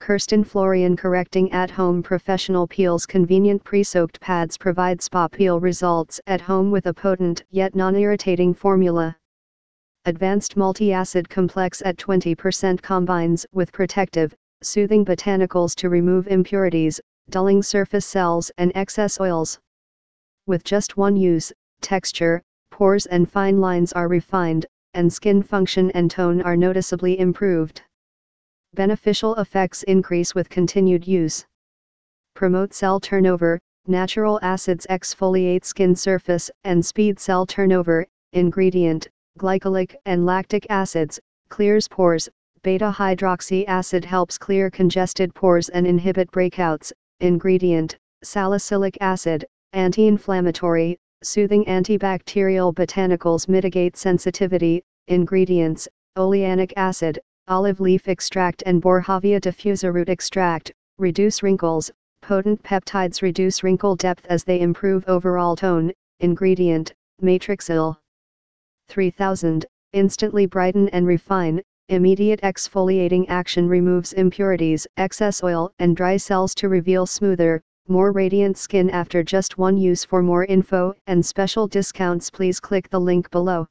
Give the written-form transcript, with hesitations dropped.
Kerstin Florian Correcting at-home professional peels. Convenient pre-soaked pads provide spa peel results at home with a potent yet non-irritating formula. Advanced multi-acid complex at 20% combines with protective, soothing botanicals to remove impurities, dulling surface cells and excess oils. With just one use, texture, pores and fine lines are refined, and skin function and tone are noticeably improved. Beneficial effects increase with continued use. Promote cell turnover. Natural acids exfoliate skin surface and speed cell turnover. Ingredient: Glycolic and Lactic Acids, clears pores. Beta-hydroxy acid helps clear congested pores and inhibit breakouts. Ingredient: Salicylic Acid, anti-inflammatory, soothing antibacterial. Botanicals mitigate sensitivity. Ingredients: Oleanic Acid, olive leaf extract and Boerhavia diffusa root extract, reduce wrinkles. Potent peptides reduce wrinkle depth as they improve overall tone. Ingredient: Matrixyl. 3000, instantly brighten and refine. Immediate exfoliating action removes impurities, excess oil and dry cells to reveal smoother, more radiant skin after just one use. For more info and special discounts, please click the link below.